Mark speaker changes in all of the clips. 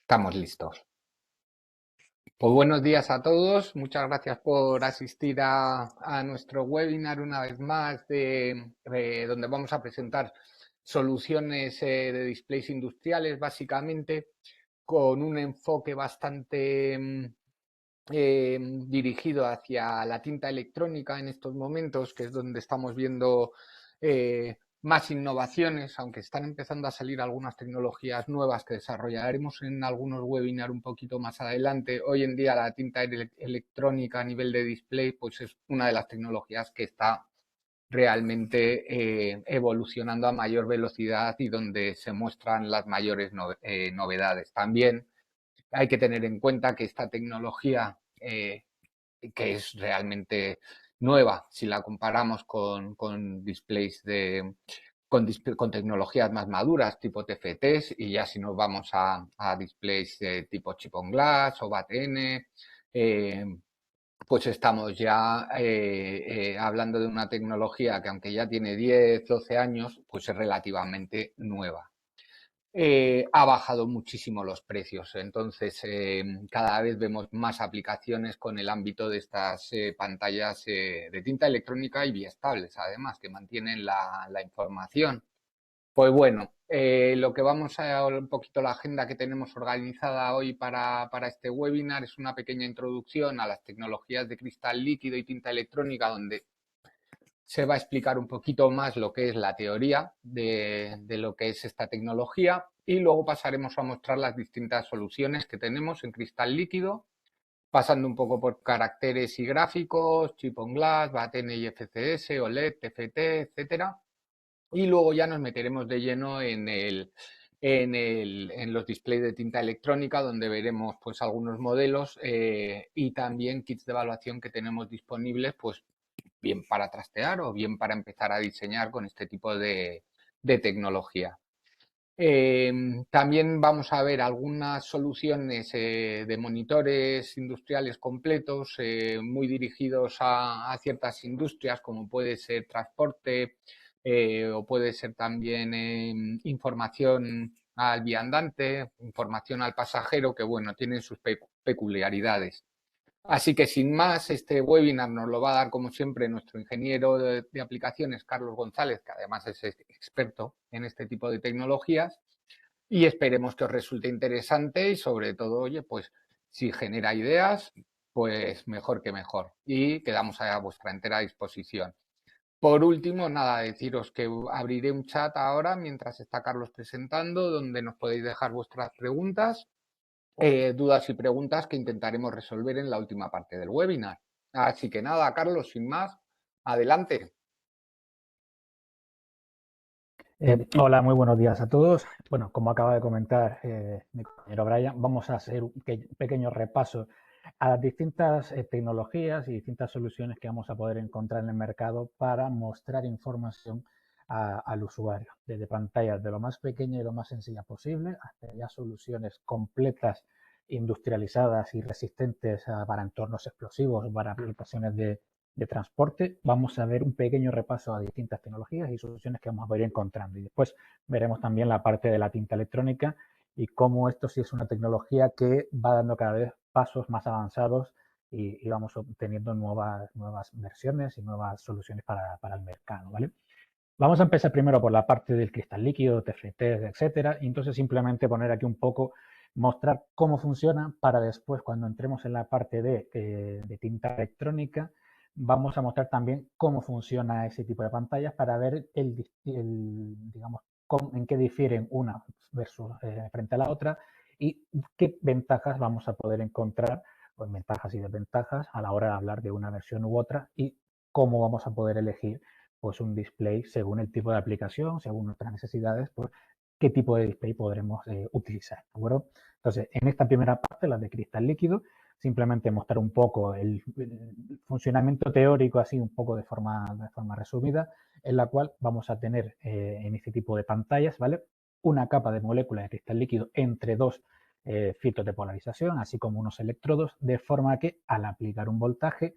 Speaker 1: Estamos listos. Pues buenos días a todos. Muchas gracias por asistir a nuestro webinar una vez más, donde vamos a presentar soluciones de displays industriales, básicamente, con un enfoque bastante dirigido hacia la tinta electrónica en estos momentos, que es donde estamos viendo más innovaciones, aunque están empezando a salir algunas tecnologías nuevas que desarrollaremos en algunos webinars un poquito más adelante. Hoy en día la tinta electrónica a nivel de display pues es una de las tecnologías que está realmente evolucionando a mayor velocidad y donde se muestran las mayores novedades. También hay que tener en cuenta que esta tecnología, que es realmente nueva, si la comparamos con displays con tecnologías más maduras, tipo TFTs, y ya si nos vamos a displays tipo chip on glass o BAT-N, pues estamos ya hablando de una tecnología que, aunque ya tiene 10, 12 años, pues es relativamente nueva. Ha bajado muchísimo los precios. Entonces, cada vez vemos más aplicaciones con el ámbito de estas pantallas de tinta electrónica y biestables, además, que mantienen la información. Pues bueno, lo que vamos a un poquito la agenda que tenemos organizada hoy para este webinar es una pequeña introducción a las tecnologías de cristal líquido y tinta electrónica, donde se va a explicar un poquito más lo que es la teoría de lo que es esta tecnología, y luego pasaremos a mostrar las distintas soluciones que tenemos en cristal líquido, pasando un poco por caracteres y gráficos, chip on glass, BAT-N y FCS, OLED, TFT, etcétera. Y luego ya nos meteremos de lleno en los displays de tinta electrónica, donde veremos pues algunos modelos y también kits de evaluación que tenemos disponibles, pues bien para trastear o bien para empezar a diseñar con este tipo de tecnología. También vamos a ver algunas soluciones de monitores industriales completos, muy dirigidos a ciertas industrias, como puede ser transporte o puede ser también información al viandante, información al pasajero, que bueno, tienen sus peculiaridades. Así que sin más, este webinar nos lo va a dar, como siempre, nuestro ingeniero de aplicaciones, Carlos González, que además es experto en este tipo de tecnologías, y esperemos que os resulte interesante y, sobre todo, oye, pues si genera ideas, pues mejor que mejor, y quedamos a vuestra entera disposición. Por último, nada, deciros que abriré un chat ahora mientras está Carlos presentando, donde nos podéis dejar vuestras preguntas, dudas y preguntas que intentaremos resolver en la última parte del webinar. Así que nada, Carlos, sin más, adelante.
Speaker 2: Hola, muy buenos días a todos. Bueno, como acaba de comentar mi compañero Brian, vamos a hacer un pequeño repaso a las distintas tecnologías y distintas soluciones que vamos a poder encontrar en el mercado para mostrar información al usuario, desde pantallas de lo más pequeña y lo más sencilla posible hasta ya soluciones completas, industrializadas y resistentes para entornos explosivos, para aplicaciones de transporte. Vamos a ver un pequeño repaso a distintas tecnologías y soluciones que vamos a ir encontrando. Y después veremos también la parte de la tinta electrónica y cómo esto sí es una tecnología que va dando cada vez pasos más avanzados y vamos obteniendo nuevas versiones y nuevas soluciones para el mercado, ¿vale? Vamos a empezar primero por la parte del cristal líquido, TFT, etcétera, y entonces simplemente poner aquí un poco, mostrar cómo funciona para después, cuando entremos en la parte de tinta electrónica, vamos a mostrar también cómo funciona ese tipo de pantallas para ver digamos, en qué difieren una versus frente a la otra y qué ventajas vamos a poder encontrar, pues ventajas y desventajas a la hora de hablar de una versión u otra y cómo vamos a poder elegir pues un display según el tipo de aplicación, según nuestras necesidades, pues qué tipo de display podremos utilizar, ¿de acuerdo? Entonces, en esta primera parte, la de cristal líquido, simplemente mostrar un poco el funcionamiento teórico, así un poco de forma resumida, en la cual vamos a tener en este tipo de pantallas, ¿vale? Una capa de molécula de cristal líquido entre dos filtros de polarización, así como unos electrodos, de forma que al aplicar un voltaje,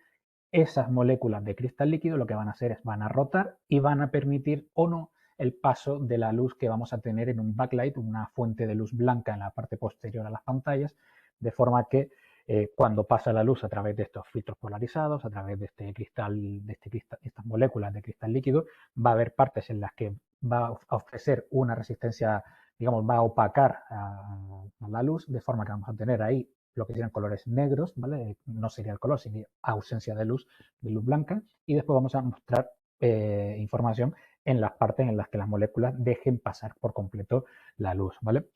Speaker 2: esas moléculas de cristal líquido lo que van a hacer es van a rotar y van a permitir o no el paso de la luz que vamos a tener en un backlight, una fuente de luz blanca en la parte posterior a las pantallas, de forma que cuando pasa la luz a través de estos filtros polarizados, a través de este cristal, estas moléculas de cristal líquido, va a haber partes en las que va a ofrecer una resistencia, digamos, va a opacar a la luz, de forma que vamos a tener ahí lo que serían colores negros, ¿vale? No sería el color, sino ausencia de luz blanca, y después vamos a mostrar información en las partes en las que las moléculas dejen pasar por completo la luz, ¿vale?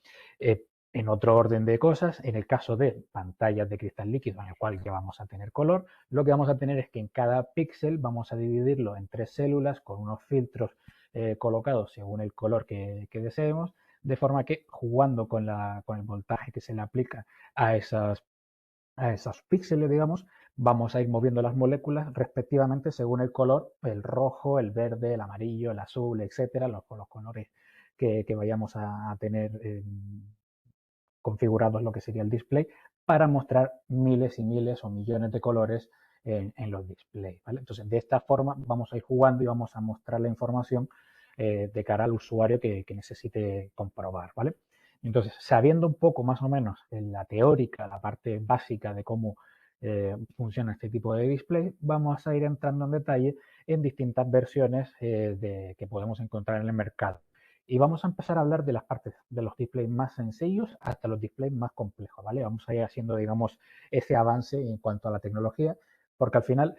Speaker 2: En otro orden de cosas, en el caso de pantallas de cristal líquido en el cual ya vamos a tener color, lo que vamos a tener es que en cada píxel vamos a dividirlo en 3 células con unos filtros colocados según el color que deseemos, de forma que jugando con el voltaje que se le aplica a esos píxeles, digamos, vamos a ir moviendo las moléculas respectivamente según el color, el rojo, el verde, el amarillo, el azul, etcétera, los colores que vayamos a tener configurados lo que sería el display, para mostrar miles y miles o millones de colores en los displays, ¿vale? Entonces, de esta forma vamos a ir jugando y vamos a mostrar la información de cara al usuario que necesite comprobar, ¿vale? Entonces, sabiendo un poco más o menos la teórica, la parte básica de cómo funciona este tipo de display, vamos a ir entrando en detalle en distintas versiones que podemos encontrar en el mercado. Y vamos a empezar a hablar de las partes de los displays más sencillos hasta los displays más complejos, ¿vale? Vamos a ir haciendo, digamos, ese avance en cuanto a la tecnología, porque al final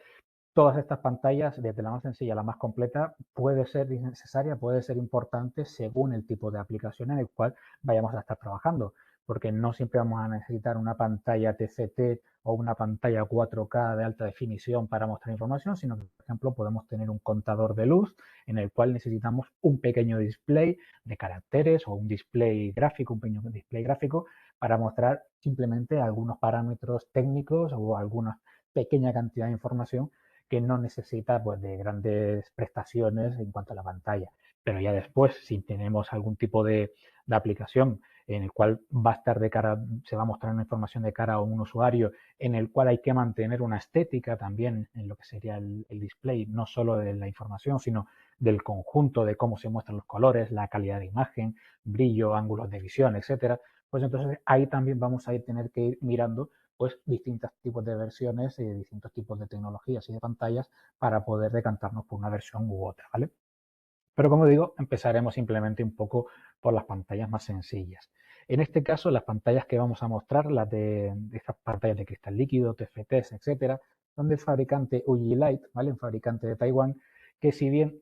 Speaker 2: todas estas pantallas, desde la más sencilla a la más completa, puede ser necesaria, puede ser importante según el tipo de aplicación en el cual vayamos a estar trabajando, porque no siempre vamos a necesitar una pantalla TCT o una pantalla 4K de alta definición para mostrar información, sino que, por ejemplo, podemos tener un contador de luz en el cual necesitamos un pequeño display de caracteres o un display gráfico, un pequeño display gráfico para mostrar simplemente algunos parámetros técnicos o alguna pequeña cantidad de información que no necesita pues, de grandes prestaciones en cuanto a la pantalla. Pero ya después, si tenemos algún tipo de aplicación en el cual va a estar de cara, se va a mostrar una información de cara a un usuario, en el cual hay que mantener una estética también en lo que sería el display, no solo de la información, sino del conjunto de cómo se muestran los colores, la calidad de imagen, brillo, ángulos de visión, etcétera. Pues entonces ahí también vamos a tener que ir mirando pues distintos tipos de versiones y distintos tipos de tecnologías y de pantallas para poder decantarnos por una versión u otra, ¿vale? Pero como digo, empezaremos simplemente un poco por las pantallas más sencillas. En este caso, las pantallas que vamos a mostrar, las de estas pantallas de cristal líquido, TFTs, etcétera, son del fabricante UG Light, ¿vale? Un fabricante de Taiwán, que si bien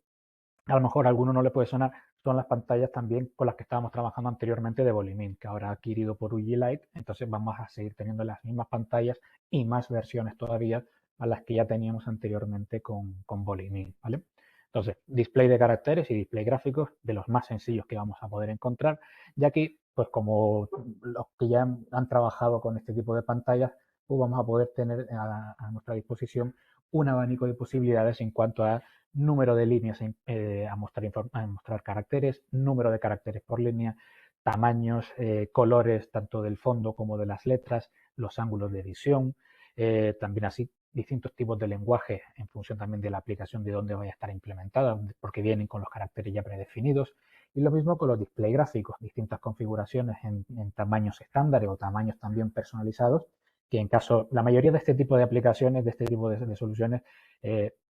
Speaker 2: a lo mejor a alguno no le puede sonar, son las pantallas también con las que estábamos trabajando anteriormente de Bolimin, que ahora ha adquirido por UG Light, entonces vamos a seguir teniendo las mismas pantallas y más versiones todavía a las que ya teníamos anteriormente con Bolimin, ¿vale? Entonces, display de caracteres y display gráficos de los más sencillos que vamos a poder encontrar, ya que, pues como los que ya han trabajado con este tipo de pantallas, pues vamos a poder tener a nuestra disposición un abanico de posibilidades en cuanto a número de líneas a mostrar caracteres, número de caracteres por línea, tamaños, colores tanto del fondo como de las letras, los ángulos de visión, también así distintos tipos de lenguaje en función también de la aplicación de dónde vaya a estar implementada, porque vienen con los caracteres ya predefinidos. Y lo mismo con los display gráficos, distintas configuraciones en tamaños estándares o tamaños también personalizados, que en caso, la mayoría de este tipo de aplicaciones, de este tipo de soluciones,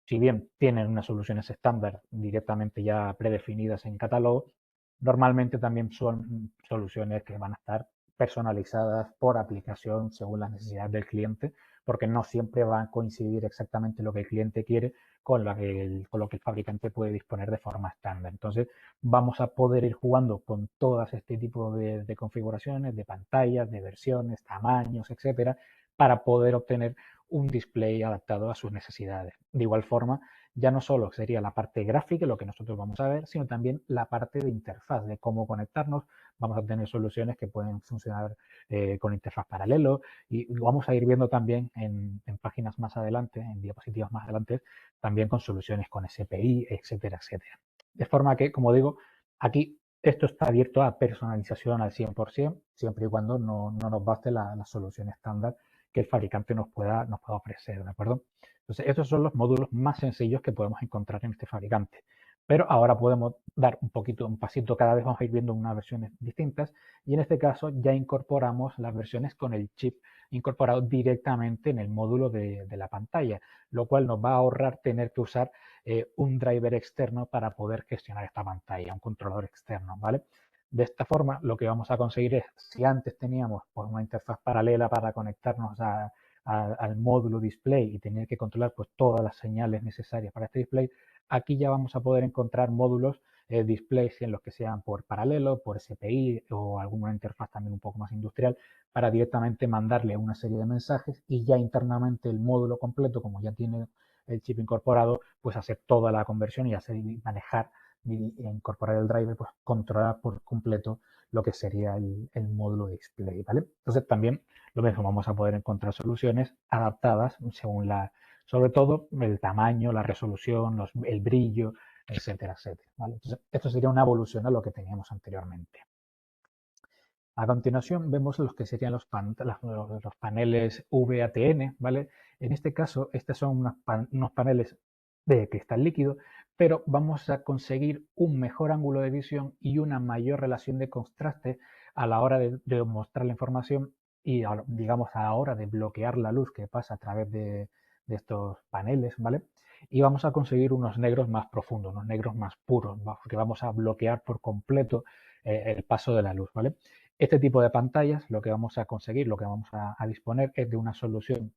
Speaker 2: si bien tienen unas soluciones estándar directamente ya predefinidas en catálogo, normalmente también son soluciones que van a estar personalizadas por aplicación según las necesidades del cliente, porque no siempre va a coincidir exactamente lo que el cliente quiere con lo que el fabricante puede disponer de forma estándar. Entonces, vamos a poder ir jugando con todas este tipo de configuraciones, de pantallas, de versiones, tamaños, etcétera, para poder obtener un display adaptado a sus necesidades. De igual forma, ya no solo sería la parte gráfica, lo que nosotros vamos a ver, sino también la parte de interfaz, de cómo conectarnos. Vamos a tener soluciones que pueden funcionar con interfaz paralelo y lo vamos a ir viendo también en páginas más adelante, en diapositivas más adelante, también con soluciones con SPI, etcétera, etcétera. De forma que, como digo, aquí esto está abierto a personalización al 100%, siempre y cuando no nos baste la solución estándar que el fabricante nos pueda ofrecer, ¿de acuerdo? Entonces, estos son los módulos más sencillos que podemos encontrar en este fabricante. Pero ahora podemos dar un pasito, cada vez vamos a ir viendo unas versiones distintas y en este caso ya incorporamos las versiones con el chip incorporado directamente en el módulo de la pantalla, lo cual nos va a ahorrar tener que usar un driver externo para poder gestionar esta pantalla, un controlador externo, ¿vale? De esta forma, lo que vamos a conseguir es, si antes teníamos pues, una interfaz paralela para conectarnos al módulo display y tener que controlar pues, todas las señales necesarias para este display, aquí ya vamos a poder encontrar módulos displays en los que sean por paralelo, por SPI o alguna interfaz también un poco más industrial para directamente mandarle una serie de mensajes y ya internamente el módulo completo, como ya tiene el chip incorporado, pues hacer toda la conversión y hacer y manejar y incorporar el driver, pues controlar por completo lo que sería el módulo display, ¿vale? Entonces también lo mismo, vamos a poder encontrar soluciones adaptadas según sobre todo el tamaño, la resolución, el brillo, etcétera, etcétera, ¿vale? Entonces, esto sería una evolución a lo que teníamos anteriormente. A continuación vemos los que serían los paneles VATN, ¿vale? En este caso, estos son unos paneles de cristal líquido, pero vamos a conseguir un mejor ángulo de visión y una mayor relación de contraste a la hora de mostrar la información y, digamos, a la hora de bloquear la luz que pasa a través de estos paneles, ¿vale? Y vamos a conseguir unos negros más profundos, unos negros más puros, porque vamos a bloquear por completo el paso de la luz, ¿vale? Este tipo de pantallas, lo que vamos a conseguir, lo que vamos a disponer es de una solución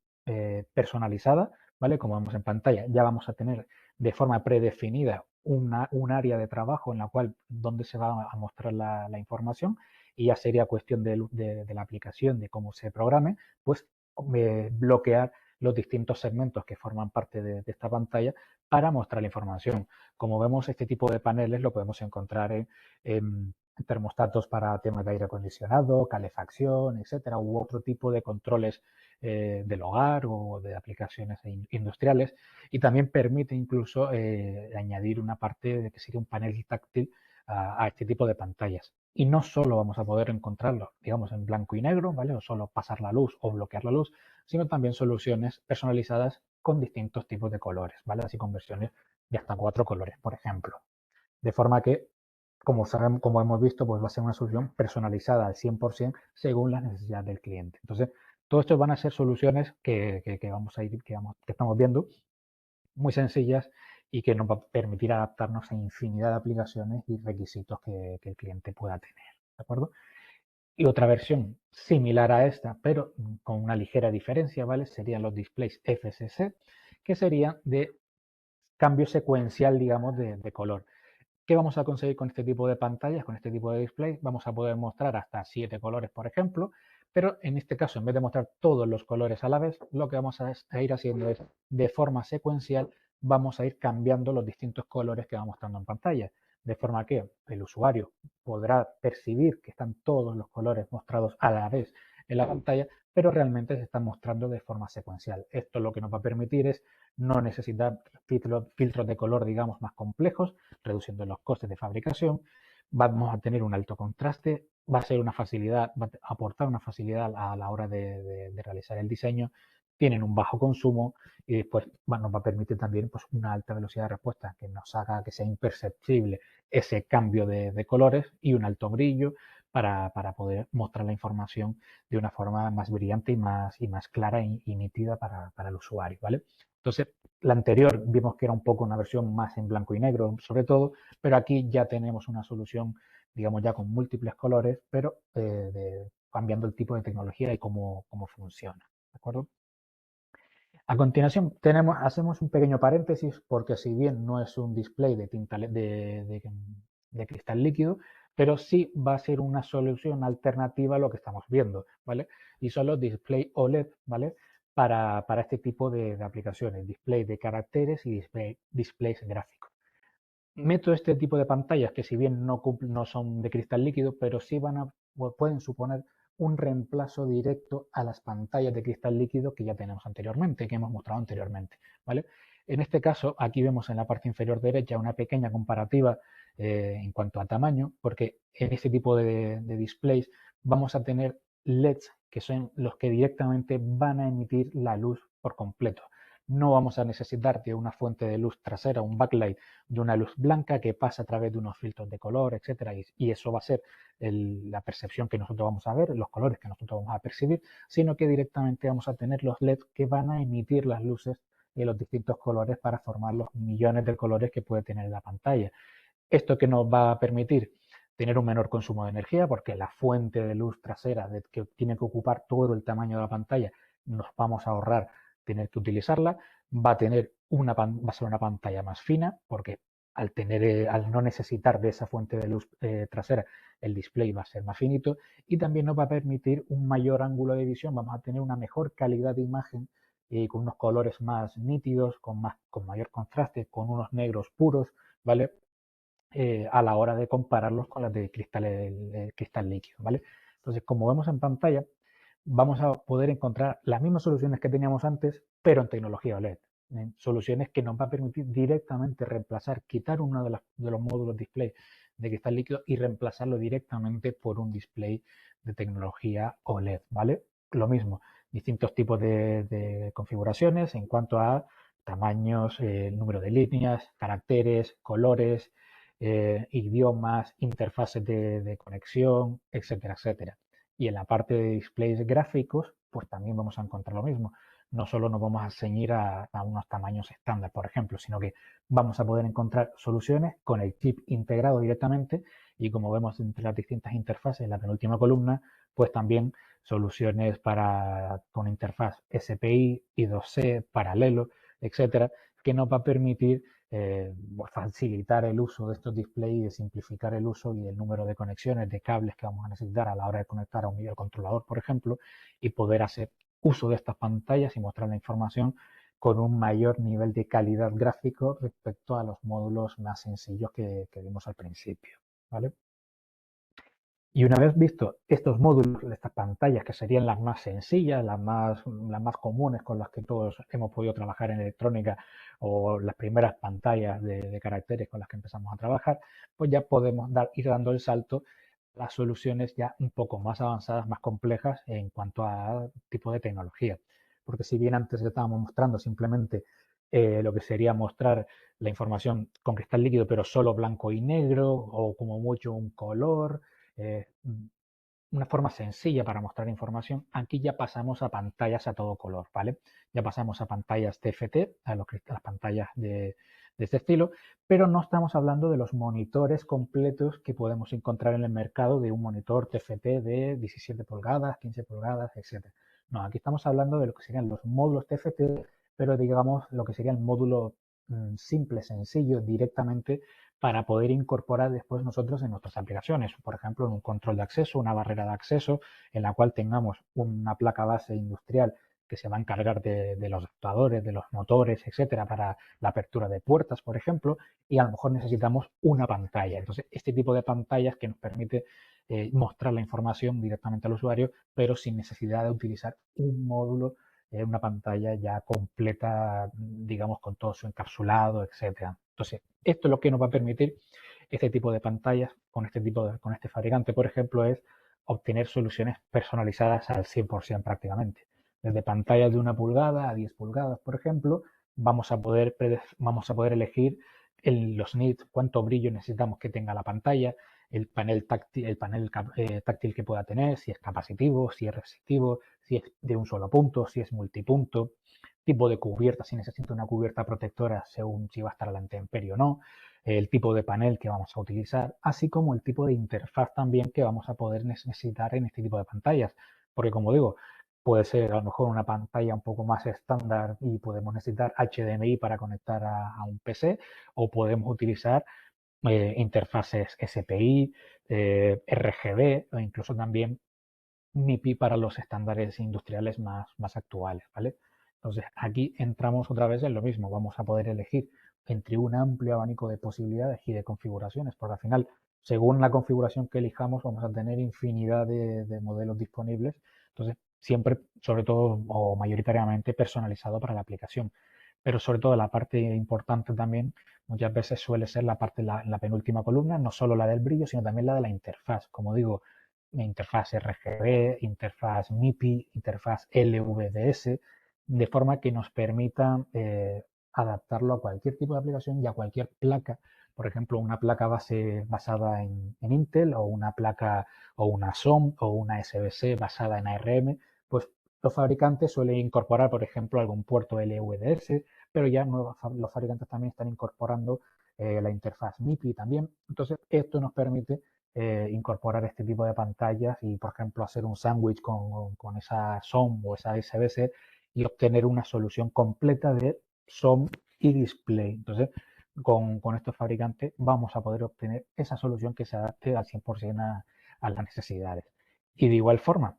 Speaker 2: personalizada, ¿vale? Como vemos en pantalla, ya vamos a tener de forma predefinida un área de trabajo en la cual donde se va a mostrar la información y ya sería cuestión de la aplicación, de cómo se programe, pues bloquear los distintos segmentos que forman parte de esta pantalla para mostrar la información. Como vemos, este tipo de paneles lo podemos encontrar en termostatos para temas de aire acondicionado, calefacción, etcétera, u otro tipo de controles del hogar o de aplicaciones industriales. Y también permite incluso añadir una parte de que sería un panel táctil a este tipo de pantallas. Y no solo vamos a poder encontrarlo, digamos, en blanco y negro, ¿vale? O solo pasar la luz o bloquear la luz, sino también soluciones personalizadas con distintos tipos de colores, ¿vale? Así con versiones de hasta 4 colores, por ejemplo. De forma que, como sabemos, como hemos visto, pues va a ser una solución personalizada al 100% según las necesidades del cliente. Entonces, todo esto van a ser soluciones que vamos a ir, que estamos viendo, muy sencillas y que nos va a permitir adaptarnos a infinidad de aplicaciones y requisitos que el cliente pueda tener. ¿De acuerdo? Y otra versión similar a esta, pero con una ligera diferencia, ¿vale? Serían los displays FSC, que serían de cambio secuencial, digamos, de color. ¿Qué vamos a conseguir con este tipo de pantallas, con este tipo de display? Vamos a poder mostrar hasta 7 colores, por ejemplo, pero en este caso, en vez de mostrar todos los colores a la vez, lo que vamos a ir haciendo es, de forma secuencial, vamos a ir cambiando los distintos colores que va mostrando en pantalla, de forma que el usuario podrá percibir que están todos los colores mostrados a la vez en la pantalla, pero realmente se están mostrando de forma secuencial. Esto lo que nos va a permitir es no necesitar filtros de color, digamos, más complejos, reduciendo los costes de fabricación. Vamos a tener un alto contraste, va a ser una facilidad, va a aportar una facilidad a la hora de realizar el diseño. Tienen un bajo consumo y después nos va a permitir también pues, una alta velocidad de respuesta que nos haga que sea imperceptible ese cambio de colores y un alto brillo para poder mostrar la información de una forma más brillante y más clara y nítida para el usuario, ¿vale? Entonces, la anterior vimos que era un poco una versión más en blanco y negro, sobre todo, pero aquí ya tenemos una solución, digamos, ya con múltiples colores, pero cambiando el tipo de tecnología y cómo funciona, ¿de acuerdo? A continuación, hacemos un pequeño paréntesis porque si bien no es un display de tinta de cristal líquido, pero sí va a ser una solución alternativa a lo que estamos viendo, ¿vale? Y son los display OLED, ¿vale? Para este tipo de aplicaciones, display de caracteres y displays gráficos. Meto este tipo de pantallas que si bien no son de cristal líquido, pero sí pueden suponer un reemplazo directo a las pantallas de cristal líquido que ya tenemos anteriormente, que hemos mostrado anteriormente, ¿vale? En este caso, aquí vemos en la parte inferior derecha una pequeña comparativa en cuanto a tamaño, porque en este tipo de displays vamos a tener LEDs que son los que directamente van a emitir la luz por completo. No vamos a necesitar de una fuente de luz trasera, un backlight de una luz blanca que pasa a través de unos filtros de color, etcétera, y eso va a ser la percepción que nosotros vamos a ver, los colores que nosotros vamos a percibir, sino que directamente vamos a tener los LED que van a emitir las luces de los distintos colores para formar los millones de colores que puede tener la pantalla. ¿Esto que nos va a permitir? Tener un menor consumo de energía, porque la fuente de luz trasera que tiene que ocupar todo el tamaño de la pantalla, nos vamos a ahorrar tener que utilizarla. Va a ser una pantalla más fina, porque al no necesitar de esa fuente de luz trasera, el display va a ser más finito, y también nos va a permitir un mayor ángulo de visión. Vamos a tener una mejor calidad de imagen y con unos colores más nítidos, con mayor contraste, con unos negros puros, ¿vale? A la hora de compararlos con las de cristal líquido, ¿vale? Entonces, como vemos en pantalla, vamos a poder encontrar las mismas soluciones que teníamos antes, pero en tecnología OLED. Soluciones que nos va a permitir directamente reemplazar, quitar uno de los módulos display de cristal líquido y reemplazarlo directamente por un display de tecnología OLED, ¿vale? Lo mismo, distintos tipos de configuraciones en cuanto a tamaños, número de líneas, caracteres, colores, idiomas, interfaces de conexión, etcétera, etcétera. Y en la parte de displays gráficos, pues también vamos a encontrar lo mismo. No solo nos vamos a ceñir a unos tamaños estándar, por ejemplo, sino que vamos a poder encontrar soluciones con el chip integrado directamente y como vemos entre las distintas interfaces en la penúltima columna, pues también soluciones con interfaz SPI, I2C, paralelo, etcétera, que nos va a permitir facilitar el uso de estos displays y de simplificar el uso y el número de conexiones de cables que vamos a necesitar a la hora de conectar a un videocontrolador, por ejemplo, y poder hacer uso de estas pantallas y mostrar la información con un mayor nivel de calidad gráfico respecto a los módulos más sencillos que vimos al principio, ¿vale? Y una vez visto estos módulos, estas pantallas que serían las más sencillas, las más comunes con las que todos hemos podido trabajar en electrónica o las primeras pantallas de caracteres con las que empezamos a trabajar, pues ya podemos ir dando el salto a las soluciones ya un poco más avanzadas, más complejas en cuanto a tipo de tecnología. Porque si bien antes estábamos mostrando simplemente lo que sería mostrar la información con cristal líquido, pero solo blanco y negro o como mucho un color, eh, una forma sencilla para mostrar información. Aquí ya pasamos a pantallas a todo color, ¿vale? Ya pasamos a pantallas TFT, las pantallas de este estilo, pero no estamos hablando de los monitores completos que podemos encontrar en el mercado de un monitor TFT de 17 pulgadas, 15 pulgadas, etcétera. No, aquí estamos hablando de lo que serían los módulos TFT, pero digamos lo que sería el módulo simple, sencillo, directamente para poder incorporar después nosotros en nuestras aplicaciones. Por ejemplo, en un control de acceso, una barrera de acceso en la cual tengamos una placa base industrial que se va a encargar de los actuadores, de los motores, etcétera, para la apertura de puertas, por ejemplo, y a lo mejor necesitamos una pantalla. Entonces, este tipo de pantallas que nos permite mostrar la información directamente al usuario, pero sin necesidad de utilizar un módulo, una pantalla ya completa, digamos, con todo su encapsulado, etcétera. Entonces, esto es lo que nos va a permitir este tipo de pantallas con este fabricante, por ejemplo, es obtener soluciones personalizadas al 100% prácticamente. Desde pantallas de 1 pulgada a 10 pulgadas, por ejemplo, vamos a poder elegir los nits, cuánto brillo necesitamos que tenga la pantalla, el panel táctil que pueda tener, si es capacitivo, si es resistivo, si es de un solo punto, si es multipunto, tipo de cubierta, si necesito una cubierta protectora según si va a estar a la intemperie o no, el tipo de panel que vamos a utilizar, así como el tipo de interfaz también que vamos a poder necesitar en este tipo de pantallas. Porque como digo, puede ser a lo mejor una pantalla un poco más estándar y podemos necesitar HDMI para conectar a un PC o podemos utilizar interfaces SPI, RGB o incluso también MIPI para los estándares industriales más actuales, ¿vale? Entonces, aquí entramos otra vez en lo mismo. Vamos a poder elegir entre un amplio abanico de posibilidades y de configuraciones, porque al final, según la configuración que elijamos, vamos a tener infinidad de modelos disponibles. Entonces, siempre, sobre todo o mayoritariamente personalizado para la aplicación. Pero sobre todo la parte importante también, muchas veces suele ser la parte en la penúltima columna, no solo la del brillo, sino también la de la interfaz. Como digo, interfaz RGB, interfaz MIPI, interfaz LVDS, de forma que nos permita adaptarlo a cualquier tipo de aplicación y a cualquier placa. Por ejemplo, una placa base basada en Intel, o una placa o una SOM o una SBC basada en ARM, pues los fabricantes suelen incorporar, por ejemplo, algún puerto LVDS, pero ya los fabricantes también están incorporando la interfaz MIPI también. Entonces, esto nos permite incorporar este tipo de pantallas y, por ejemplo, hacer un sándwich con esa SOM o esa SBC y obtener una solución completa de SOM y display. Entonces, con estos fabricantes vamos a poder obtener esa solución que se adapte al 100% a las necesidades. Y de igual forma,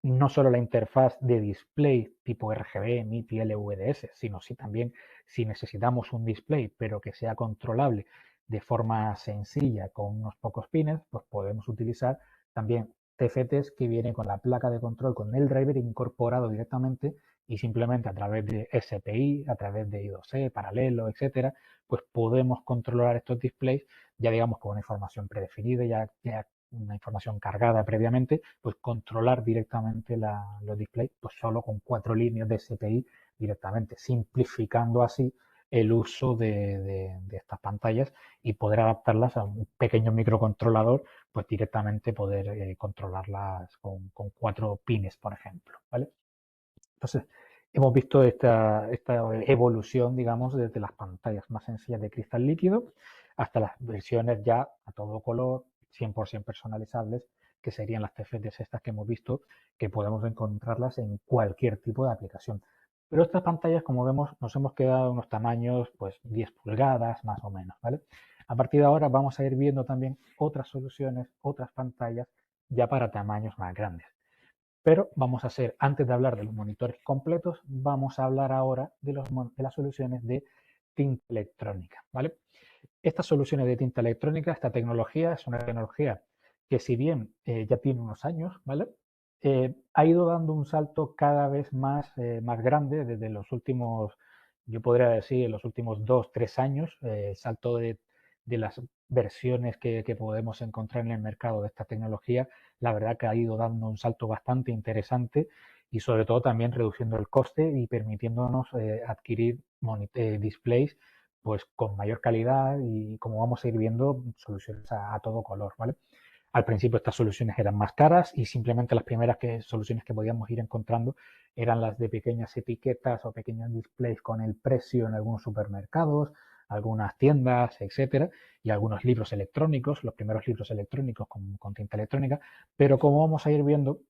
Speaker 2: no solo la interfaz de display tipo RGB, MIPI, LVDS, sino si también si necesitamos un display pero que sea controlable de forma sencilla con unos pocos pines, pues podemos utilizar también TFTs que vienen con la placa de control con el driver incorporado directamente, y simplemente a través de SPI, a través de I2C, paralelo, etcétera, pues podemos controlar estos displays ya digamos con una información predefinida, ya una información cargada previamente, pues controlar directamente los displays pues solo con 4 líneas de SPI directamente, simplificando así el uso de estas pantallas y poder adaptarlas a un pequeño microcontrolador, pues directamente poder controlarlas con 4 pines, por ejemplo, ¿vale? Entonces, hemos visto esta evolución, digamos, desde las pantallas más sencillas de cristal líquido hasta las versiones ya a todo color, 100% personalizables, que serían las TFTs estas que hemos visto, que podemos encontrarlas en cualquier tipo de aplicación. Pero estas pantallas, como vemos, nos hemos quedado en unos tamaños, pues 10 pulgadas más o menos, ¿vale? A partir de ahora vamos a ir viendo también otras soluciones, otras pantallas ya para tamaños más grandes. Pero vamos a hacer, antes de hablar de los monitores completos, vamos a hablar ahora de las soluciones de tinta electrónica, ¿vale? Estas soluciones de tinta electrónica, esta tecnología es una tecnología que, si bien ya tiene unos años, ¿vale? Ha ido dando un salto cada vez más grande desde los últimos, yo podría decir, los últimos 2, 3 años, salto de las versiones que podemos encontrar en el mercado de esta tecnología. La verdad que ha ido dando un salto bastante interesante y sobre todo también reduciendo el coste y permitiéndonos adquirir displays pues con mayor calidad y, como vamos a ir viendo, soluciones a todo color, ¿vale? Al principio estas soluciones eran más caras y simplemente las primeras soluciones que podíamos ir encontrando eran las de pequeñas etiquetas o pequeños displays con el precio en algunos supermercados, algunas tiendas, etcétera, y algunos libros electrónicos, los primeros libros electrónicos con tinta electrónica. Pero como vamos a ir viendo,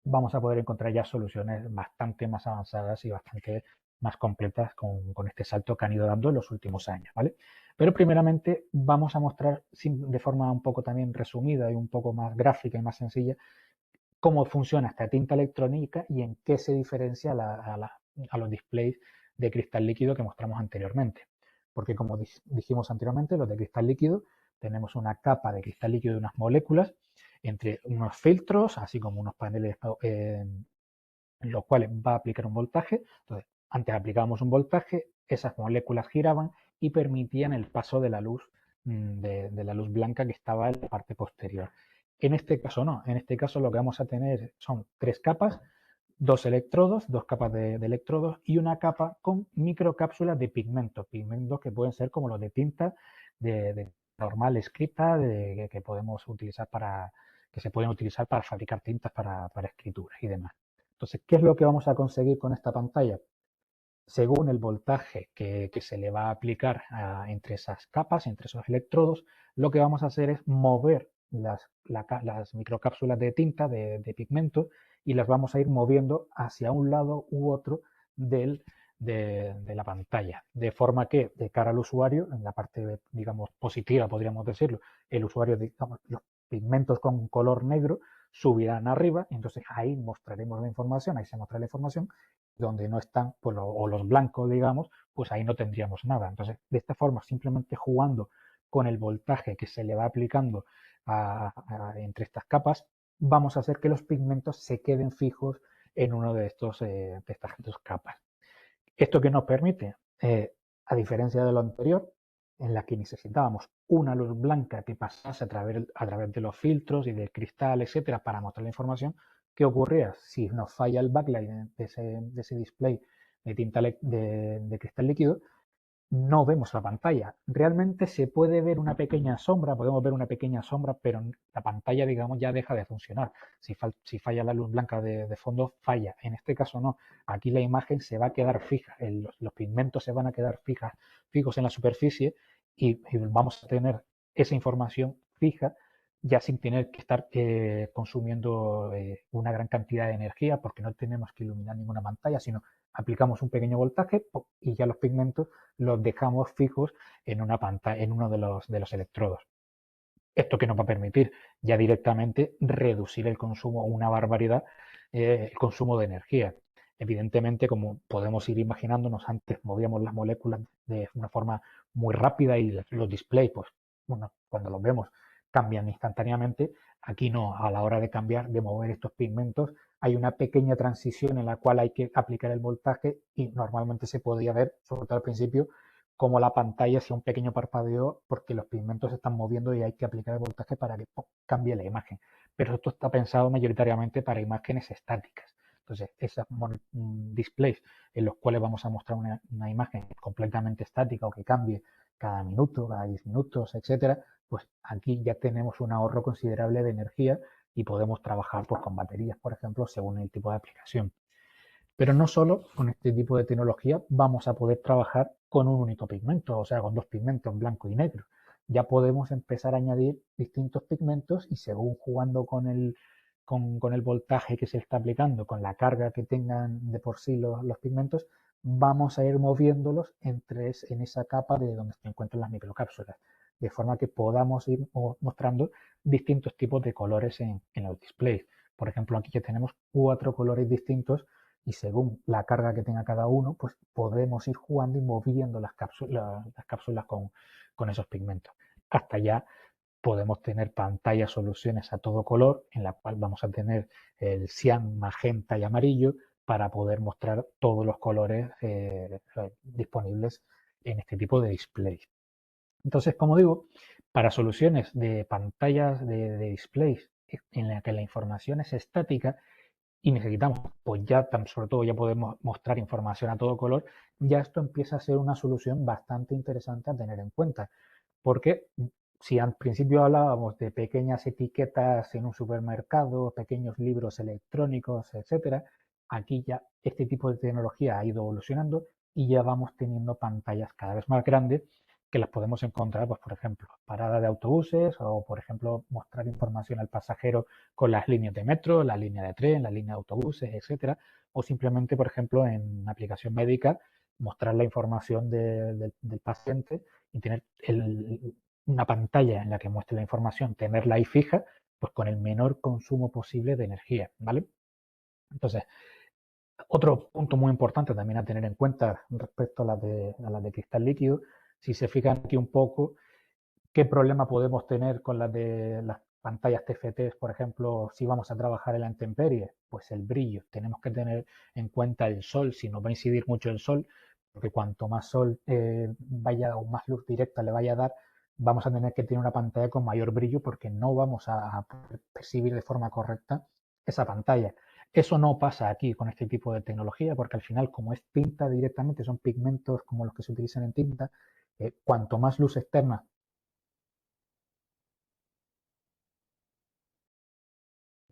Speaker 2: vamos a poder encontrar ya soluciones bastante más avanzadas y bastante más completas con este salto que han ido dando en los últimos años, ¿vale? Pero primeramente vamos a mostrar de forma un poco también resumida y un poco más gráfica y más sencilla cómo funciona esta tinta electrónica y en qué se diferencia a los displays de cristal líquido que mostramos anteriormente. Porque, como dijimos anteriormente, los de cristal líquido tenemos una capa de cristal líquido de unas moléculas entre unos filtros, así como unos paneles en los cuales va a aplicar un voltaje. Entonces, antes aplicábamos un voltaje, esas moléculas giraban y permitían el paso de la luz, de la luz blanca que estaba en la parte posterior. En este caso no, en este caso lo que vamos a tener son 3 capas, 2 electrodos, 2 capas de electrodos y una capa con microcápsulas de pigmentos que pueden ser como los de tinta de normal escrita, que podemos utilizar que se pueden utilizar para fabricar tintas para escrituras y demás. Entonces, ¿qué es lo que vamos a conseguir con esta pantalla? Según el voltaje que se le va a aplicar entre esas capas, entre esos electrodos, lo que vamos a hacer es mover las microcápsulas de tinta, de pigmento, y las vamos a ir moviendo hacia un lado u otro de la pantalla. De forma que, de cara al usuario, en la parte, digamos, positiva, podríamos decirlo, el usuario, digamos, los pigmentos con color negro subirán arriba, entonces ahí mostraremos la información, ahí se mostrará la información. Donde no están, pues, o los blancos, digamos, pues ahí no tendríamos nada. Entonces, de esta forma, simplemente jugando con el voltaje que se le va aplicando entre estas capas, vamos a hacer que los pigmentos se queden fijos en uno de estas 2 capas. ¿Esto qué nos permite? A diferencia de lo anterior, en la que necesitábamos una luz blanca que pasase a través de los filtros y del cristal, etcétera, para mostrar la información, ¿qué ocurría? Si nos falla el backlight de ese display de tinta de cristal líquido, no vemos la pantalla. Realmente se puede ver una pequeña sombra, podemos ver una pequeña sombra, pero la pantalla, digamos, ya deja de funcionar. Si falla la luz blanca de fondo, falla. En este caso no. Aquí la imagen se va a quedar fija, los pigmentos se van a quedar fijos en la superficie y vamos a tener esa información fija ya sin tener que estar consumiendo una gran cantidad de energía porque no tenemos que iluminar ninguna pantalla, sino aplicamos un pequeño voltaje y ya los pigmentos los dejamos fijos en una pantalla, en uno de los electrodos. Esto que nos va a permitir ya directamente reducir el consumo, una barbaridad, el consumo de energía. Evidentemente, como podemos ir imaginándonos, antes movíamos las moléculas de una forma muy rápida y los displays, pues, bueno, cuando los vemos cambian instantáneamente. Aquí no, a la hora de cambiar, de mover estos pigmentos, hay una pequeña transición en la cual hay que aplicar el voltaje y normalmente se podía ver, sobre todo al principio, como la pantalla hacía un pequeño parpadeo porque los pigmentos se están moviendo y hay que aplicar el voltaje para que cambie la imagen. Pero esto está pensado mayoritariamente para imágenes estáticas. Entonces, esos displays en los cuales vamos a mostrar una imagen completamente estática o que cambie cada minuto, cada 10 minutos, etcétera, pues aquí ya tenemos un ahorro considerable de energía y podemos trabajar pues, con baterías, por ejemplo, según el tipo de aplicación. Pero no solo con este tipo de tecnología vamos a poder trabajar con un único pigmento, o sea, con dos pigmentos, blanco y negro. Ya podemos empezar a añadir distintos pigmentos y según jugando con el voltaje que se está aplicando, con la carga que tengan de por sí los pigmentos, vamos a ir moviéndolos en esa capa de donde se encuentran las microcápsulas, de forma que podamos ir mostrando distintos tipos de colores en los displays. Por ejemplo, aquí ya tenemos 4 colores distintos y según la carga que tenga cada uno, pues podemos ir jugando y moviendo las cápsulas con esos pigmentos. Hasta ya podemos tener pantallas, soluciones a todo color, en la cual vamos a tener el cian, magenta y amarillo para poder mostrar todos los colores disponibles en este tipo de displays. Entonces, como digo, para soluciones de pantallas de displays en la que la información es estática, y necesitamos, pues ya sobre todo ya podemos mostrar información a todo color, ya esto empieza a ser una solución bastante interesante a tener en cuenta. Porque si al principio hablábamos de pequeñas etiquetas en un supermercado, pequeños libros electrónicos, etcétera, aquí ya este tipo de tecnología ha ido evolucionando y ya vamos teniendo pantallas cada vez más grandes que las podemos encontrar, pues, por ejemplo, parada de autobuses o, por ejemplo, mostrar información al pasajero con las líneas de metro, la línea de tren, la línea de autobuses, etcétera, o simplemente, por ejemplo, en aplicación médica, mostrar la información del paciente y tener una pantalla en la que muestre la información, tenerla ahí fija, pues con el menor consumo posible de energía, ¿vale? Entonces, otro punto muy importante también a tener en cuenta respecto a las de cristal líquido, si se fijan aquí un poco, ¿qué problema podemos tener con las de las pantallas TFT, por ejemplo, si vamos a trabajar en la intemperie? Pues el brillo. Tenemos que tener en cuenta el sol, si nos va a incidir mucho el sol, porque cuanto más sol vaya o más luz directa le vaya a dar, vamos a tener que tener una pantalla con mayor brillo porque no vamos a percibir de forma correcta esa pantalla. Eso no pasa aquí con este tipo de tecnología porque al final, como es tinta directamente, son pigmentos como los que se utilizan en tinta, cuanto más luz externa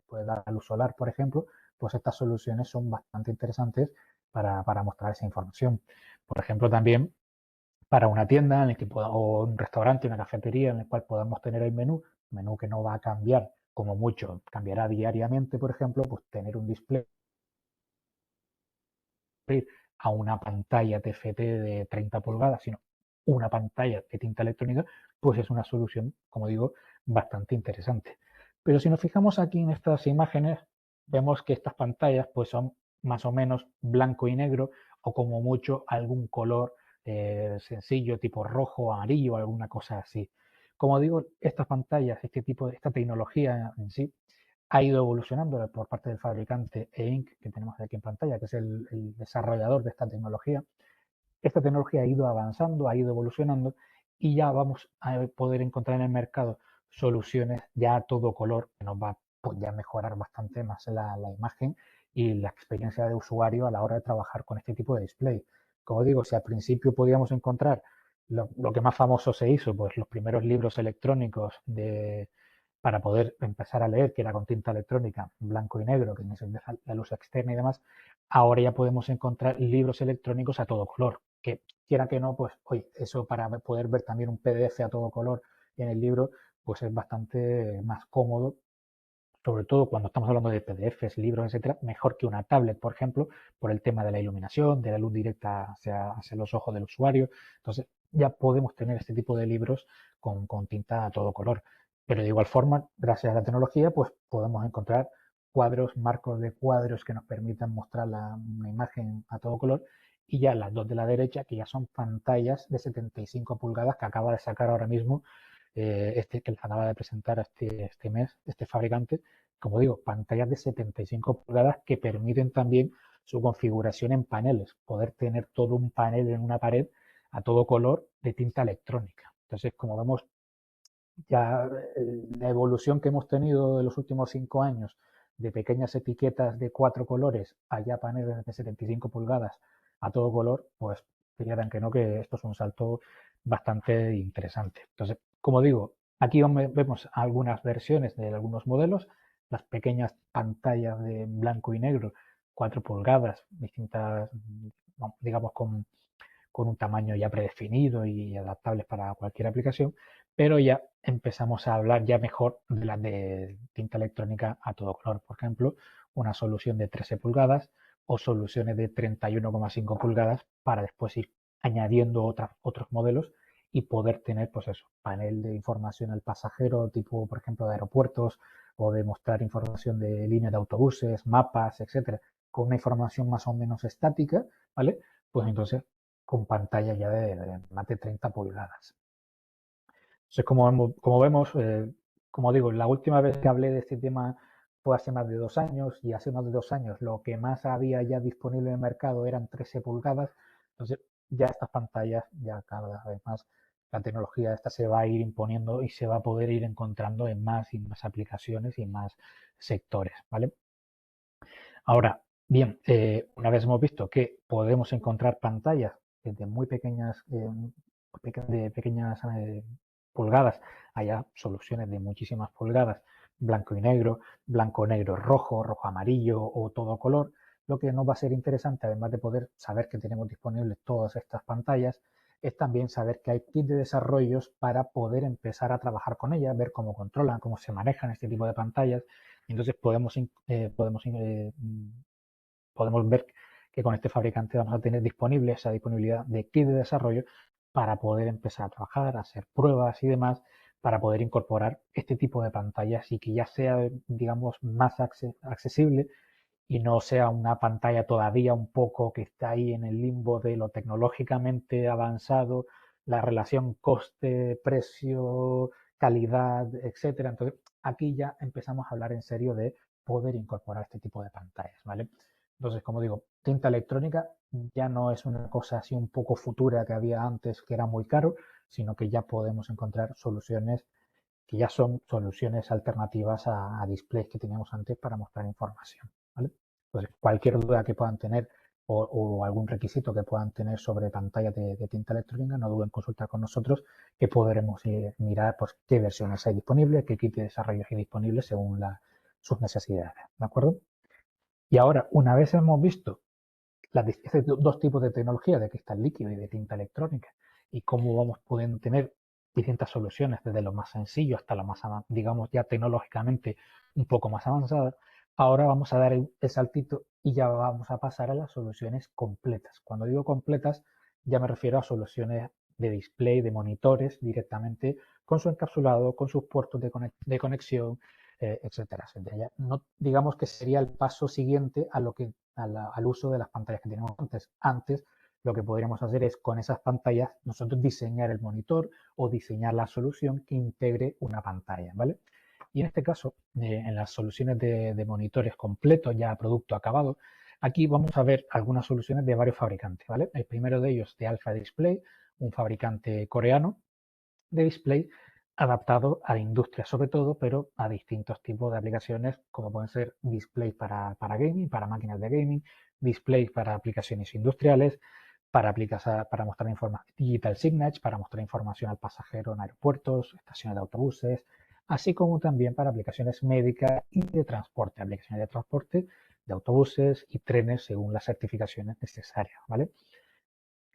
Speaker 2: puede dar a luz solar, por ejemplo, pues estas soluciones son bastante interesantes para mostrar esa información. Por ejemplo, también para una tienda en el que o un restaurante, una cafetería en el cual podamos tener el menú que no va a cambiar como mucho, cambiará diariamente, por ejemplo, pues tener un display a una pantalla TFT de 30 pulgadas, sino una pantalla de tinta electrónica, pues es una solución, como digo, bastante interesante. Pero si nos fijamos aquí en estas imágenes, vemos que estas pantallas pues son más o menos blanco y negro o como mucho algún color sencillo tipo rojo, amarillo, alguna cosa así. Como digo, estas pantallas, esta tecnología en sí, ha ido evolucionando por parte del fabricante E-Ink que tenemos aquí en pantalla, que es el desarrollador de esta tecnología. Esta tecnología ha ido avanzando, ha ido evolucionando y ya vamos a poder encontrar en el mercado soluciones ya a todo color que nos va pues, ya a mejorar bastante más la imagen y la experiencia de usuario a la hora de trabajar con este tipo de display. Como digo, si al principio podíamos encontrar lo que más famoso se hizo, pues los primeros libros electrónicos para poder empezar a leer, que era con tinta electrónica, blanco y negro, que necesita la luz externa y demás, ahora ya podemos encontrar libros electrónicos a todo color, que quiera que no, pues oye, eso para poder ver también un PDF a todo color en el libro, pues es bastante más cómodo, sobre todo cuando estamos hablando de PDFs, libros, etcétera, mejor que una tablet, por ejemplo, por el tema de la iluminación, de la luz directa hacia los ojos del usuario. Entonces, ya podemos tener este tipo de libros con tinta a todo color. Pero de igual forma, gracias a la tecnología, pues podemos encontrar cuadros, marcos de cuadros que nos permitan mostrar una imagen a todo color. Y ya las dos de la derecha, que ya son pantallas de 75 pulgadas que acaba de sacar ahora mismo que les acaba de presentar este mes, este fabricante, como digo, pantallas de 75 pulgadas que permiten también su configuración en paneles, poder tener todo un panel en una pared a todo color de tinta electrónica. Entonces, como vemos, ya la evolución que hemos tenido en los últimos 5 años de pequeñas etiquetas de 4 colores allá paneles de 75 pulgadas a todo color, pues crean que no, que esto es un salto bastante interesante. Entonces, como digo, aquí vemos algunas versiones de algunos modelos, las pequeñas pantallas de blanco y negro, 4 pulgadas, distintas, digamos, con un tamaño ya predefinido y adaptables para cualquier aplicación, pero ya empezamos a hablar ya mejor de las de tinta electrónica a todo color. Por ejemplo, una solución de 13 pulgadas o soluciones de 31,5 pulgadas para después ir añadiendo otros modelos y poder tener, pues eso, panel de información al pasajero, tipo, por ejemplo, de aeropuertos o de mostrar información de líneas de autobuses, mapas, etcétera, con una información más o menos estática, ¿vale? Pues entonces con pantalla ya de más de 30 pulgadas. Entonces, como vemos, como digo, la última vez que hablé de este tema fue hace más de 2 años y hace más de 2 años lo que más había ya disponible en el mercado eran 13 pulgadas. Entonces, ya estas pantallas, ya cada vez más, la tecnología esta se va a ir imponiendo y se va a poder ir encontrando en más y más aplicaciones y más sectores, ¿vale? Ahora, bien, una vez hemos visto que podemos encontrar pantallas de muy pequeñas, de pequeñas pulgadas, haya soluciones de muchísimas pulgadas, blanco, negro, rojo, rojo, amarillo o todo color. Lo que nos va a ser interesante, además de poder saber que tenemos disponibles todas estas pantallas, es también saber que hay kits de desarrollos para poder empezar a trabajar con ellas, ver cómo controlan, cómo se manejan este tipo de pantallas. Entonces podemos ver que con este fabricante vamos a tener disponible esa disponibilidad de kit de desarrollo para poder empezar a trabajar, a hacer pruebas y demás, para poder incorporar este tipo de pantallas y que ya sea, digamos, más accesible y no sea una pantalla todavía un poco que está ahí en el limbo de lo tecnológicamente avanzado, la relación coste-precio, calidad, etcétera. Entonces, aquí ya empezamos a hablar en serio de poder incorporar este tipo de pantallas, ¿vale? Entonces, como digo, tinta electrónica ya no es una cosa así un poco futura que había antes, que era muy caro, sino que ya podemos encontrar soluciones que ya son soluciones alternativas a displays que teníamos antes para mostrar información, ¿vale? Entonces, cualquier duda que puedan tener o algún requisito que puedan tener sobre pantallas de tinta electrónica, no duden en consultar con nosotros, que podremos mirar pues, qué versiones hay disponibles, qué kit de desarrollo hay disponibles según sus necesidades, ¿de acuerdo? Y ahora, una vez hemos visto estos dos tipos de tecnología, de cristal líquido y de tinta electrónica, y cómo vamos pudiendo tener distintas soluciones, desde lo más sencillo hasta lo más, digamos, ya tecnológicamente un poco más avanzada. Ahora vamos a dar el saltito y ya vamos a pasar a las soluciones completas. Cuando digo completas, ya me refiero a soluciones de display, de monitores directamente con su encapsulado, con sus puertos de conexión, etcétera, etcétera. Ya no digamos que sería el paso siguiente al uso de las pantallas que teníamos antes. Antes lo que podríamos hacer es con esas pantallas nosotros diseñar el monitor o diseñar la solución que integre una pantalla, ¿vale? Y en este caso, en las soluciones de monitores completos, ya producto acabado, aquí vamos a ver algunas soluciones de varios fabricantes, ¿vale? El primero de ellos de Alpha Display, un fabricante coreano de display. adaptado a la industria sobre todo, pero a distintos tipos de aplicaciones, como pueden ser displays para gaming, para máquinas de gaming, displays para aplicaciones industriales, para mostrar información, digital signage, para mostrar información al pasajero en aeropuertos, estaciones de autobuses, así como también para aplicaciones médicas y de transporte, aplicaciones de transporte de autobuses y trenes según las certificaciones necesarias, ¿vale?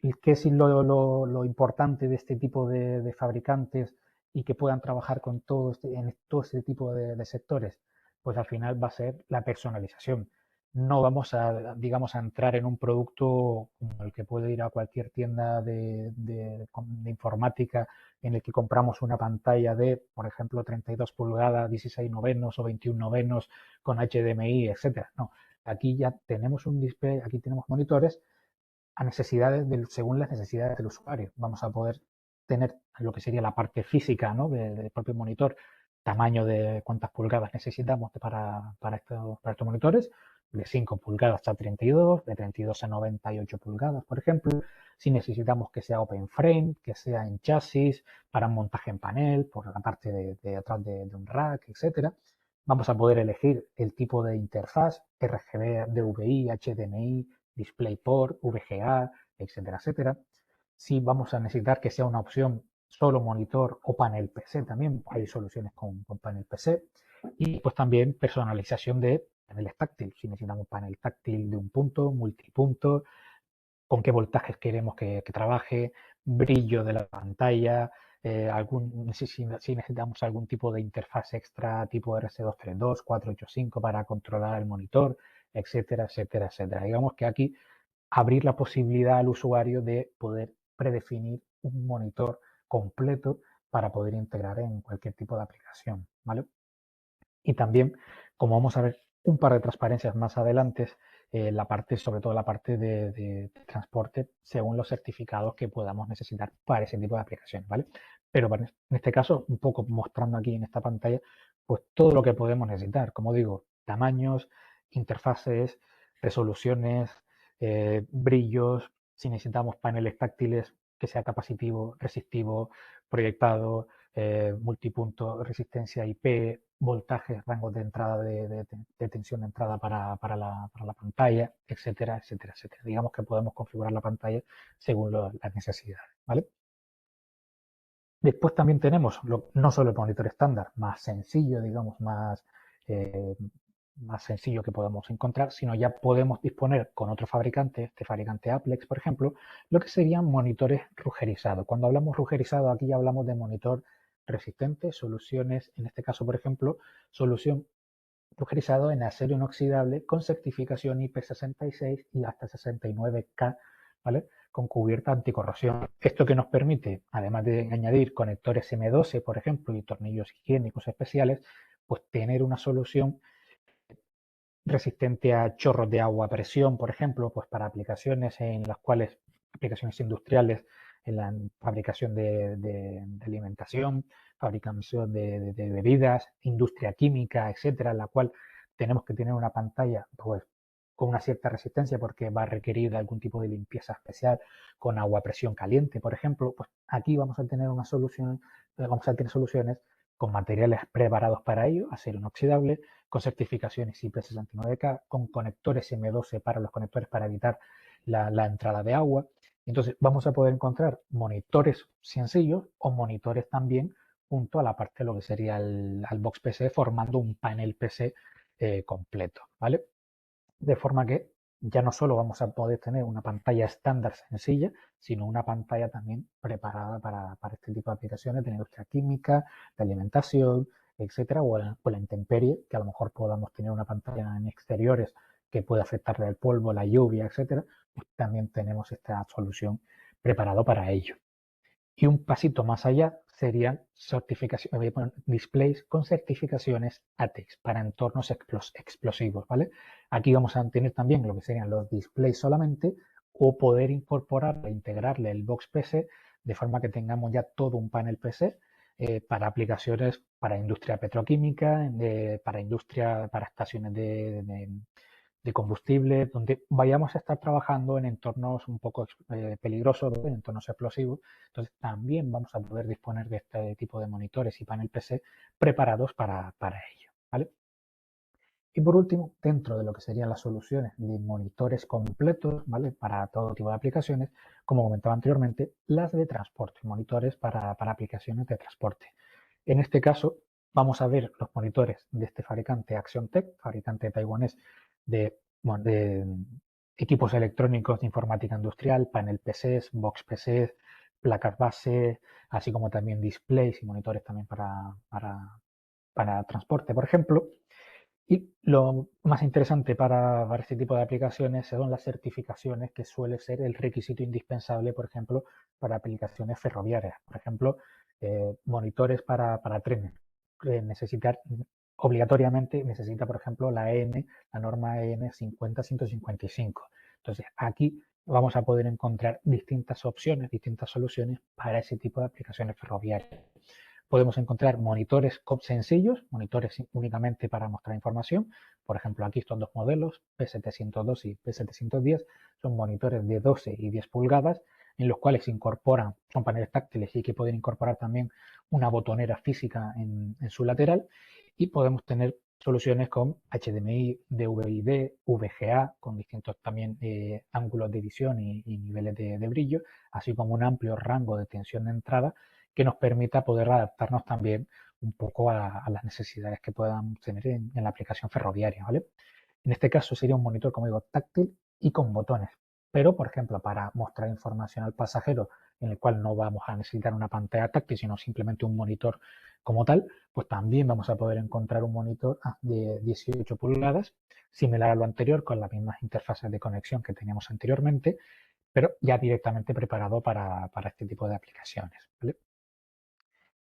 Speaker 2: ¿Y qué es lo importante de este tipo de fabricantes y que puedan trabajar con en todo este tipo de sectores? Pues al final va a ser la personalización. No vamos a, digamos, a entrar en un producto como el que puede ir a cualquier tienda de informática en el que compramos una pantalla de, por ejemplo, 32 pulgadas, 16 novenos o 21 novenos con HDMI, etcétera. No, aquí ya tenemos un display, aquí tenemos monitores a necesidades según las necesidades del usuario. Vamos a poder tener lo que sería la parte física, ¿no?, del propio monitor, tamaño de cuántas pulgadas necesitamos para estos monitores, de 5 pulgadas a 32, de 32 a 98 pulgadas, por ejemplo. Si necesitamos que sea open frame, que sea en chasis, para un montaje en panel, por la parte de atrás de un rack, etcétera. Vamos a poder elegir el tipo de interfaz, RGB, DVI, HDMI, DisplayPort, VGA, etcétera, etcétera. Si vamos a necesitar que sea una opción solo monitor o panel PC también, hay soluciones con panel PC. Y pues también personalización de paneles táctiles. Si necesitamos un panel táctil de un punto, multipunto, con qué voltajes queremos que trabaje, brillo de la pantalla, si necesitamos algún tipo de interfaz extra tipo RS232, 485 para controlar el monitor, etcétera, etcétera, etcétera. Digamos que aquí abrir la posibilidad al usuario de poder predefinir un monitor completo para poder integrar en cualquier tipo de aplicación, ¿vale? Y también, como vamos a ver un par de transparencias más adelante, sobre todo la parte de transporte, según los certificados que podamos necesitar para ese tipo de aplicaciones, ¿vale? Pero bueno, en este caso, un poco mostrando aquí en esta pantalla, pues todo lo que podemos necesitar, como digo, tamaños, interfaces, resoluciones, brillos, si necesitamos paneles táctiles que sea capacitivo, resistivo, proyectado, multipunto, resistencia IP, voltajes, rangos de entrada de tensión de entrada para la pantalla, etcétera, etcétera, etcétera. Digamos que podemos configurar la pantalla según las necesidades, ¿vale? Después también tenemos no solo el monitor estándar, más sencillo, digamos, eh, más sencillo que podemos encontrar, sino ya podemos disponer con otro fabricante, este fabricante Applex, por ejemplo, lo que serían monitores rugerizados. Cuando hablamos rugerizado, aquí ya hablamos de monitor resistente, soluciones, en este caso, por ejemplo, solución rugerizado en acero inoxidable con certificación IP66 y hasta 69K, ¿vale? Con cubierta anticorrosión. Esto que nos permite, además de añadir conectores M12, por ejemplo, y tornillos higiénicos especiales, pues tener una solución resistente a chorros de agua a presión, por ejemplo, pues para aplicaciones en las cuales, aplicaciones industriales, en la fabricación de alimentación, fabricación de bebidas, industria química, etcétera, en la cual tenemos que tener una pantalla, pues, con una cierta resistencia porque va a requerir algún tipo de limpieza especial con agua a presión caliente, por ejemplo, pues aquí vamos a tener una solución, vamos a tener soluciones con materiales preparados para ello, acero inoxidable, con certificaciones IP69K, con conectores M12 para los conectores para evitar la entrada de agua. Entonces vamos a poder encontrar monitores sencillos o monitores también junto a la parte de lo que sería al box PC formando un panel PC completo, ¿vale? De forma que ya no solo vamos a poder tener una pantalla estándar sencilla, sino una pantalla también preparada para este tipo de aplicaciones de industria química, de alimentación, etcétera, o la intemperie, que a lo mejor podamos tener una pantalla en exteriores que puede afectarle el polvo, la lluvia, etcétera, pues también tenemos esta solución preparada para ello. Y un pasito más allá serían displays con certificaciones ATEX para entornos explosivos, ¿vale? Aquí vamos a tener también lo que serían los displays solamente o poder incorporar e integrarle el box PC de forma que tengamos ya todo un panel PC para aplicaciones para industria petroquímica, para industria, para estaciones de combustible, donde vayamos a estar trabajando en entornos un poco peligrosos, en entornos explosivos. Entonces también vamos a poder disponer de este tipo de monitores y panel PC preparados para ello, ¿vale? Y por último, dentro de lo que serían las soluciones de monitores completos, ¿vale? Para todo tipo de aplicaciones, como comentaba anteriormente, las de transporte, monitores para aplicaciones de transporte. En este caso, vamos a ver los monitores de este fabricante ActionTech, fabricante taiwanés de, bueno, de equipos electrónicos de informática industrial, panel PCs, box PCs, placas base, así como también displays y monitores también para transporte, por ejemplo. Y lo más interesante para este tipo de aplicaciones son las certificaciones, que suele ser el requisito indispensable, por ejemplo, para aplicaciones ferroviarias. Por ejemplo, monitores para trenes. Necesitar obligatoriamente necesita, por ejemplo, la EN, la norma EN 50155. Entonces, aquí vamos a poder encontrar distintas opciones, distintas soluciones para ese tipo de aplicaciones ferroviarias. Podemos encontrar monitores sencillos, monitores únicamente para mostrar información. Por ejemplo, aquí están dos modelos, P702 y P710. Son monitores de 12 y 10 pulgadas, en los cuales se incorporan, son paneles táctiles y que pueden incorporar también una botonera física en su lateral. Y podemos tener soluciones con HDMI, DVI-D, VGA, con distintos también ángulos de visión y niveles de brillo, así como un amplio rango de tensión de entrada que nos permita poder adaptarnos también un poco a las necesidades que puedan tener en la aplicación ferroviaria, ¿vale? En este caso sería un monitor, como digo, táctil y con botones. Pero, por ejemplo, para mostrar información al pasajero, en el cual no vamos a necesitar una pantalla táctil, sino simplemente un monitor como tal, pues también vamos a poder encontrar un monitor de 18 pulgadas, similar a lo anterior, con las mismas interfaces de conexión que teníamos anteriormente, pero ya directamente preparado para este tipo de aplicaciones, ¿vale?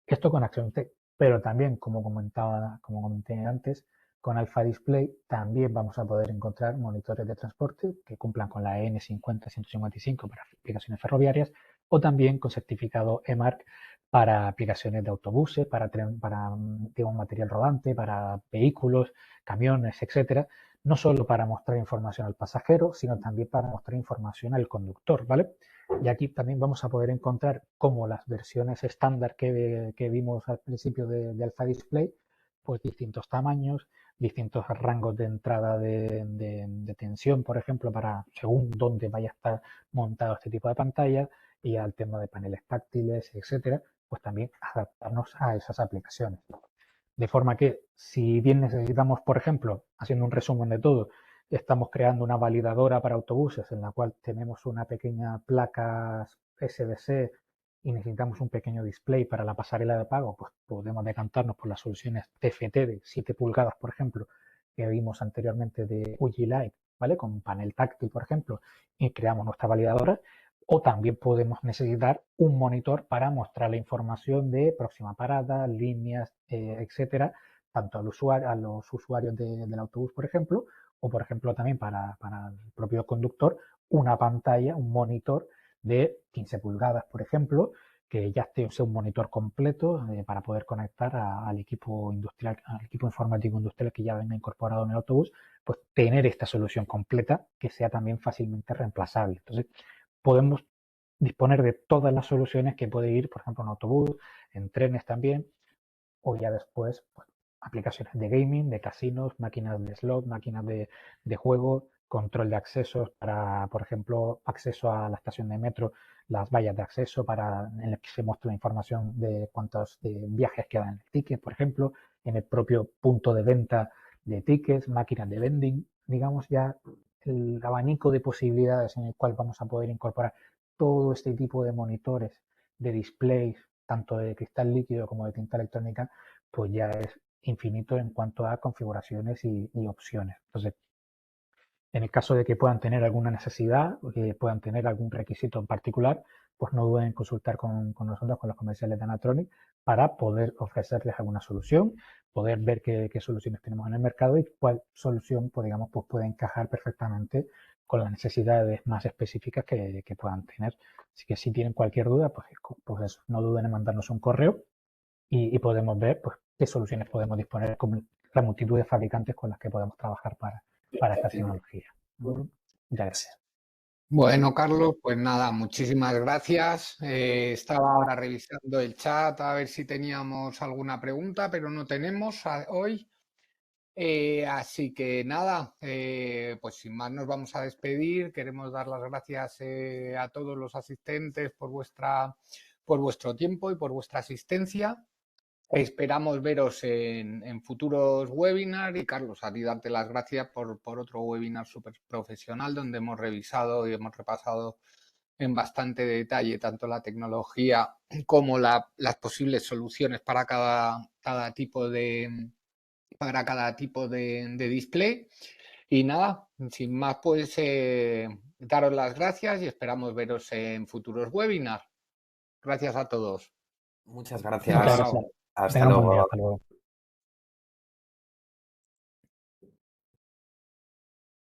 Speaker 2: Esto con Action Tech, pero también, como comenté antes, con Alpha Display también vamos a poder encontrar monitores de transporte que cumplan con la EN50-155 para aplicaciones ferroviarias o también con certificado EMARC para aplicaciones de autobuses, para digamos, material rodante, para vehículos, camiones, etcétera. No solo para mostrar información al pasajero, sino también para mostrar información al conductor, ¿vale? Y aquí también vamos a poder encontrar como las versiones estándar que vimos al principio de Alpha Display, pues distintos tamaños, distintos rangos de entrada de tensión, por ejemplo, para según dónde vaya a estar montado este tipo de pantalla, y al tema de paneles táctiles, etcétera, pues también adaptarnos a esas aplicaciones. De forma que, si bien necesitamos, por ejemplo, haciendo un resumen de todo, estamos creando una validadora para autobuses en la cual tenemos una pequeña placa SDC y necesitamos un pequeño display para la pasarela de pago, pues podemos decantarnos por las soluciones TFT de 7 pulgadas, por ejemplo, que vimos anteriormente de UG Light, ¿vale? Con panel táctil, por ejemplo, y creamos nuestra validadora. O también podemos necesitar un monitor para mostrar la información de próxima parada, líneas, etcétera, tanto a los usuarios del autobús, por ejemplo, o por ejemplo también para el propio conductor, una pantalla, un monitor de 15 pulgadas, por ejemplo, que ya sea un monitor completo para poder conectar al equipo industrial, al equipo informático industrial que ya venga incorporado en el autobús, pues tener esta solución completa que sea también fácilmente reemplazable. Entonces, podemos disponer de todas las soluciones que puede ir, por ejemplo, en autobús, en trenes también, o ya después, pues, aplicaciones de gaming, de casinos, máquinas de slot, máquinas de juego, control de accesos para, por ejemplo, acceso a la estación de metro, las vallas de acceso en las que se muestra la información de cuántos viajes quedan en el ticket, por ejemplo, en el propio punto de venta de tickets, máquinas de vending, digamos ya el abanico de posibilidades en el cual vamos a poder incorporar todo este tipo de monitores, de displays, tanto de cristal líquido como de tinta electrónica, pues ya es infinito en cuanto a configuraciones y opciones. Entonces, en el caso de que puedan tener alguna necesidad o que puedan tener algún requisito en particular, pues no duden en consultar con nosotros, con los comerciales de Anatronic, para poder ofrecerles alguna solución, poder ver qué soluciones tenemos en el mercado y cuál solución, pues, digamos, pues puede encajar perfectamente con las necesidades más específicas que puedan tener. Así que si tienen cualquier duda, pues eso, no duden en mandarnos un correo y podemos ver, pues, qué soluciones podemos disponer con la multitud de fabricantes con las que podemos trabajar para esta tecnología. Muchas gracias.
Speaker 1: Bueno, Carlos, pues nada, muchísimas gracias. Estaba ahora revisando el chat a ver si teníamos alguna pregunta, pero no tenemos hoy. Así que nada, pues sin más nos vamos a despedir. Queremos dar las gracias a todos los asistentes por vuestro tiempo y por vuestra asistencia. Esperamos veros en futuros webinars y Carlos, a ti darte las gracias por otro webinar súper profesional donde hemos revisado y hemos repasado en bastante detalle tanto la tecnología como las posibles soluciones para cada tipo de display. Y nada, sin más, pues daros las gracias y esperamos veros en futuros webinars. Gracias a todos.
Speaker 3: Muchas
Speaker 2: Muchas
Speaker 3: gracias.
Speaker 2: gracias.
Speaker 1: Chao.
Speaker 3: Hasta
Speaker 2: Tengan buen día.
Speaker 3: luego.
Speaker 2: Hasta luego.